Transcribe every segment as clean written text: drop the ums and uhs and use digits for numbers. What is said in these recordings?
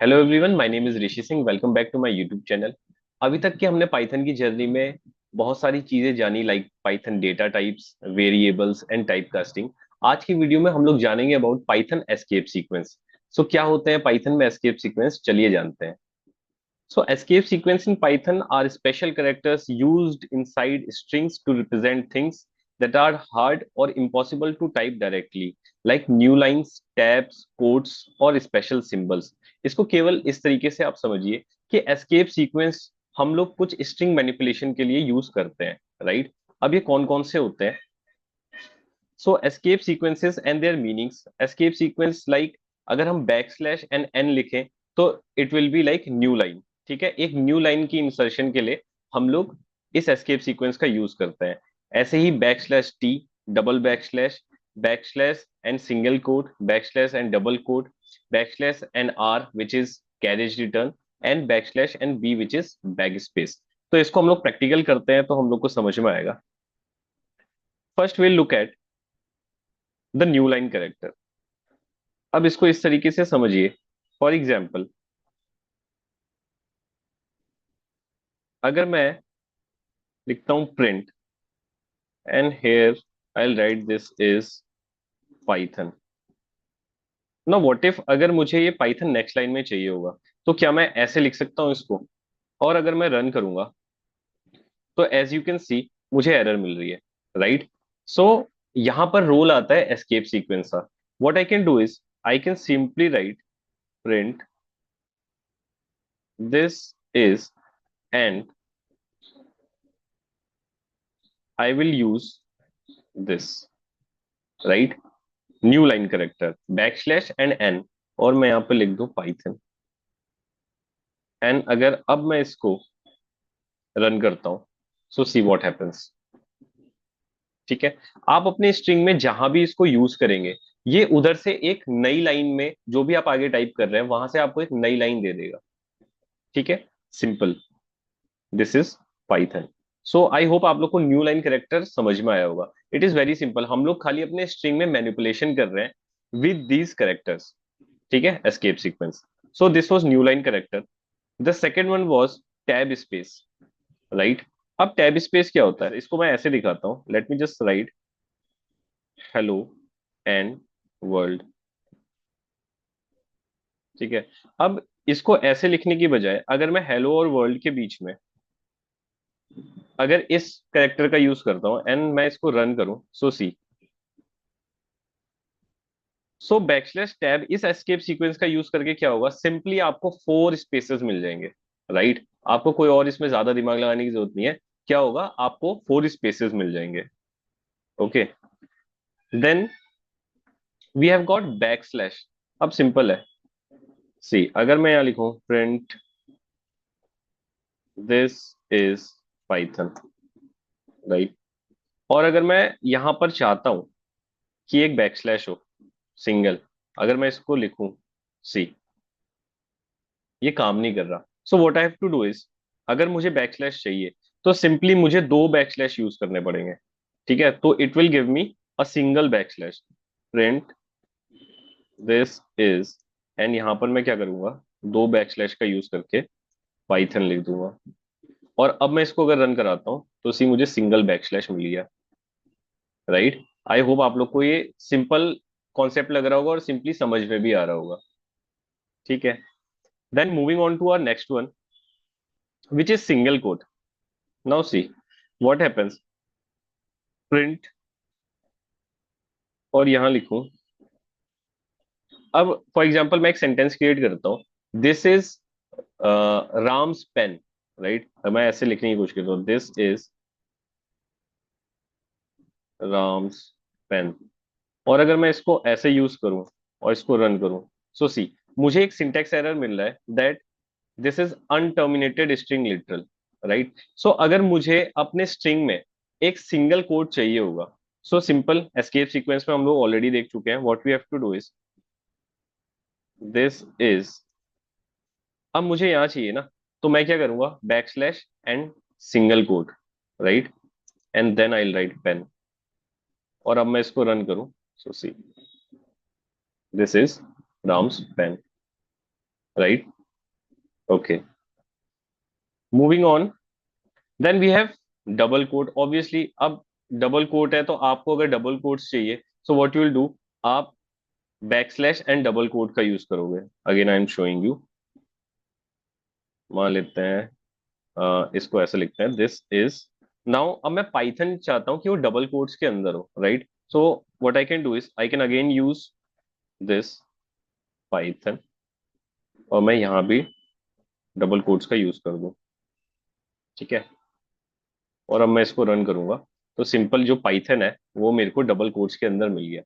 Hello everyone, my name is Rishi Singh. Welcome back to my YouTube channel. अभी तक की हमने पाइथन की जर्नी में बहुत सारी चीजें जानी, like Python data types, variables and type casting. आज की वीडियो में हम लोग जानेंगे अबाउट पाइथन एस्केप सीक्वेंस। सो क्या होते हैं पाइथन में एस्केप सीक्वेंस, चलिए जानते हैं। So escape sequence in Python are special characters used inside strings to represent things that are hard or impossible to type directly, like new lines, tabs, quotes और special symbols। इसको केवल इस तरीके से आप समझिए कि escape sequence हम लोग कुछ string manipulation के लिए यूज करते हैं, राइट? अब ये कौन कौन से होते हैं? So escape sequences and their meanings. Escape sequence like अगर हम बैक स्लैश एंड एन लिखें तो it will be like new line. ठीक है, एक न्यू लाइन की इंसर्शन के लिए हम लोग इस एस्केप सीक्वेंस का यूज करते हैं। ऐसे ही T, double back slash and single quote, back slash and double quote, back slash and R which is carriage return, and back slash and B which is backspace. तो इसको हम लोग practical करते हैं तो हम लोग को समझ में आएगा। First will look at the new line character. अब इसको इस तरीके से समझिए। फॉर एग्जाम्पल, अगर मैं लिखता हूं print and here I right this is Python. ना व्हाट इफ अगर मुझे ये पाइथन नेक्स्ट लाइन में चाहिए होगा, तो क्या मैं ऐसे लिख सकता हूं इसको? और अगर मैं रन करूंगा तो एज यू कैन सी मुझे एरर मिल रही है, राइट? सो यहां पर रोल आता है एस्केप सीक्वेंस का। What I can do is I can simply write print this is and I will use this, right? New line character back slash and N, और मैं यहाँ पे लिख दूं पाइथन। एंड अगर अब मैं इसको रन करता हूं, सो सी व्हाट हैपेंस। ठीक है, आप अपने स्ट्रिंग में जहां भी इसको यूज करेंगे, ये उधर से एक नई लाइन में जो भी आप आगे टाइप कर रहे हैं वहां से आपको एक नई लाइन दे देगा। ठीक है, simple. This is Python. So I hope आप लोग को न्यू लाइन करेक्टर समझ में आया होगा। इट इज वेरी सिंपल, हम लोग खाली अपने स्ट्रिंग में मैनिपुलेशन कर रहे हैं विद दीज करेक्टर्स। ठीक है, escape sequence. So this was new line character. The second one was tab space, right? अब टैब स्पेस क्या होता है, इसको मैं ऐसे दिखाता हूं। Let me just right hello and world. ठीक है, अब इसको ऐसे लिखने की बजाय अगर मैं हेलो और वर्ल्ड के बीच में अगर इस करेक्टर का यूज करता हूं एंड मैं इसको रन करूं, सो सी। सो बैकस्लैश टैब इस एस्केप सीक्वेंस का यूज करके क्या होगा, सिंपली आपको 4 स्पेसेस मिल जाएंगे, राइट? आपको कोई और इसमें ज्यादा दिमाग लगाने की जरूरत नहीं है। क्या होगा, आपको 4 स्पेसेस मिल जाएंगे। Okay, then we have got back slash. अब सिंपल है, सी अगर मैं यहाँ लिखूं print this is Python, right? और अगर मैं यहां पर चाहता हूं कि एक बैक स्लैश हो, सिंगल, अगर मैं इसको लिखूं सी, ये काम नहीं कर रहा। So what I have to do is, अगर मुझे बैक स्लैश चाहिए तो सिंपली मुझे 2 बैक स्लैश यूज करने पड़ेंगे। ठीक है, तो it will give me a single back slash, print this is, and यहां पर मैं क्या करूंगा, 2 बैक स्लैश का यूज करके पाइथन लिख दूंगा। और अब मैं इसको अगर रन कराता हूँ तो सी मुझे सिंगल बैक स्लैश मिल गया, राइट? आई होप आप लोग को ये सिंपल कॉन्सेप्ट लग रहा होगा और सिंपली समझ में भी आ रहा होगा। ठीक है, then moving on to our next one which is single quote. Now see what happens, print, और यहां लिखूं। अब फॉर एग्जांपल मैं एक सेंटेंस क्रिएट करता हूं, this is Ram's pen, right? मैं ऐसे लिखने की कोशिश करता हूँ, दिस इज राम्स पेन। और अगर मैं इसको ऐसे यूज करूं और इसको रन करूं, सो सी मुझे एक सिंटेक्स एरर मिल रहा है that this is unterminated string literal, right? So अगर मुझे अपने स्ट्रिंग में एक सिंगल कोड चाहिए होगा, सो सिंपल एस्केप सीक्वेंस में हम लोग ऑलरेडी देख चुके हैं। What we have to do is this is, अब मुझे यहां चाहिए ना, तो मैं क्या करूंगा, back slash and single quote, right? And then I write pen. और अब मैं इसको रन करूं, so see this is Ram's pen, right? Okay, moving on, then we have double quote. Obviously अब डबल कोट है तो आपको अगर डबल कोट्स चाहिए, so what you will do, आप back slash and double quote का यूज करोगे। Again I am showing you, मान लेते हैं इसको ऐसे लिखते हैं, दिस इज। नाउ अब मैं पाइथन चाहता हूँ कि वो डबल कोट्स के अंदर हो, right? So what I can do is I can again use this Python, और मैं यहाँ भी डबल कोट्स का यूज कर दूं, ठीक है? और अब मैं इसको रन करूंगा, तो सिंपल जो पाइथन है वो मेरे को डबल कोट्स के अंदर मिल गया,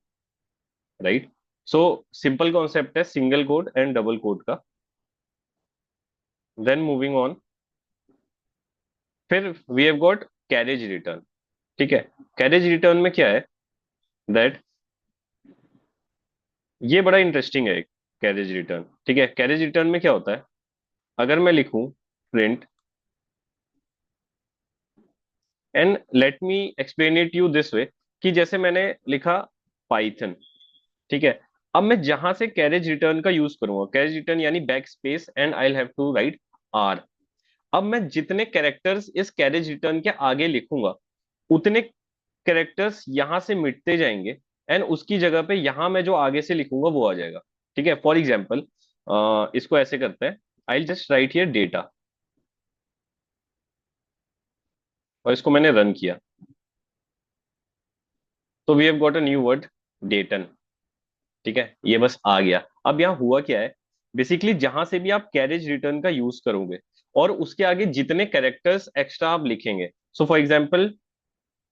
राइट? सो सिंपल कॉन्सेप्ट है single quote and double quote का। देन मूविंग ऑन, फिर we have got carriage return, ठीक है? कैरेज रिटर्न में क्या है, दैट ये बड़ा इंटरेस्टिंग है, कैरेज रिटर्न, ठीक है? कैरेज रिटर्न में क्या होता है, अगर मैं लिखूं print, and let me explain it you this way, कि जैसे मैंने लिखा पाइथन, ठीक है? अब मैं जहां से कैरेज रिटर्न का यूज करूंगा, कैरेज रिटर्न यानी back space and I have to write R. अब मैं जितने कैरेक्टर्स इस कैरेज रिटर्न के आगे लिखूंगा, उतने कैरेक्टर्स यहां से मिटते जाएंगे, एंड उसकी जगह पे यहां मैं जो आगे से लिखूंगा वो आ जाएगा, ठीक है? फॉर एग्जाम्पल इसको ऐसे करते हैं, I just write here data, और इसको मैंने रन किया, तो we have got a new word, डेटन, ठीक है? ये बस आ गया। अब यहाँ हुआ क्या है, बेसिकली जहां से भी आप कैरेज रिटर्न का यूज करोगे और उसके आगे जितने कैरेक्टर्स एक्स्ट्रा आप लिखेंगे, सो फॉर एग्जाम्पल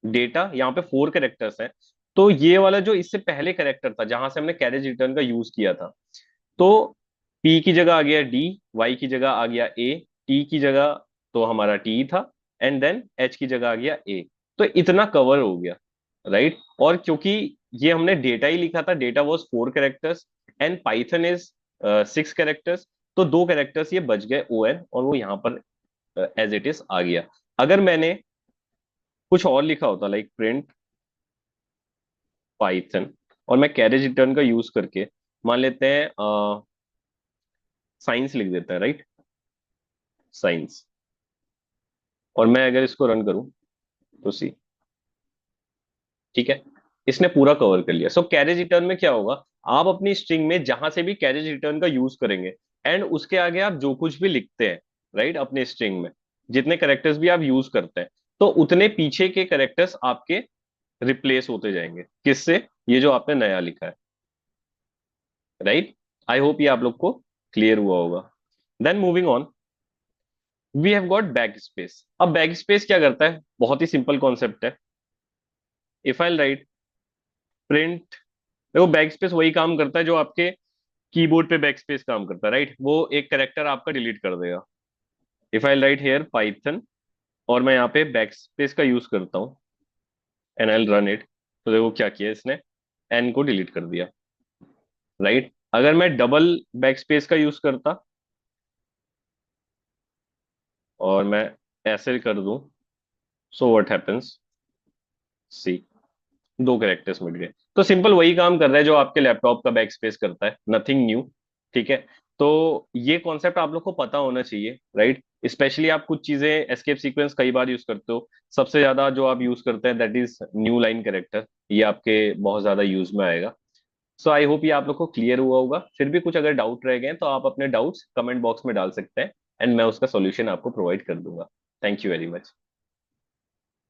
डेटा, यहाँ पे 4 कैरेक्टर्स हैं, तो ये वाला जो इससे पहले कैरेक्टर था जहां से हमने कैरेज रिटर्न का यूज किया था, तो पी की जगह आ गया डी, वाई की जगह आ गया ए, टी की जगह तो हमारा टी था, एंड देन एच की जगह आ गया ए। तो इतना कवर हो गया, राइट? और क्योंकि ये हमने डेटा ही लिखा था, data was 4 characters and Python is 6 characters, तो 2 कैरेक्टर्स ये बच गए ओ एन, और वो यहाँ पर एज इट इज आ गया। अगर मैंने कुछ और लिखा होता लाइक प्रिंट पाइथन, और मैं कैरेज रिटर्न का यूज करके मान लेते हैं साइंस लिख देते हैं, राइट? साइंस, और मैं अगर इसको रन करूं तो सी, ठीक है? इसने पूरा कवर कर लिया। सो कैरेज रिटर्न में क्या होगा, आप अपनी स्ट्रिंग में जहां से भी कैरेज रिटर्न का यूज करेंगे, एंड उसके आगे आप जो कुछ भी लिखते हैं, राइट, अपने स्ट्रिंग में जितने करेक्टर्स भी आप यूज करते हैं, तो उतने पीछे के करेक्टर्स आपके रिप्लेस होते जाएंगे, किससे? ये जो आपने नया लिखा है, राइट? आई होप ये आप लोग को क्लियर हुआ होगा। Then moving on, we have got back space. अब बैक स्पेस क्या करता है, बहुत ही सिंपल कॉन्सेप्ट है। इफ आई राइट प्रिंट, देखो बैक स्पेस वही काम करता है जो आपके कीबोर्ड पे बैक स्पेस काम करता है, राइट? वो एक करेक्टर आपका डिलीट कर देगा। If I write here Python, और मैं यहाँ पे बैक स्पेस का यूज करता हूँ, एंड आई रन इट, तो देखो क्या किया इसने, एन को डिलीट कर दिया, राइट? अगर मैं डबल बैक स्पेस का यूज करता और मैं ऐसे कर दूं, so what happens, see, 2 characters मिट गए। तो सिंपल वही काम कर रहा है जो आपके लैपटॉप का बैक स्पेस करता है, नथिंग न्यू, ठीक है? तो ये कॉन्सेप्ट आप लोग को पता होना चाहिए, राइट? स्पेशली आप कुछ चीजें एस्केप सीक्वेंस कई बार यूज करते हो, सबसे ज्यादा जो आप यूज करते हैं that is new line character, ये आपके बहुत ज्यादा यूज में आएगा। सो आई होप ये आप लोग को क्लियर हुआ होगा। फिर भी कुछ अगर डाउट रह गए हैं तो आप अपने डाउट्स कमेंट बॉक्स में डाल सकते हैं, एंड मैं उसका सॉल्यूशन आपको प्रोवाइड कर दूंगा। Thank you very much.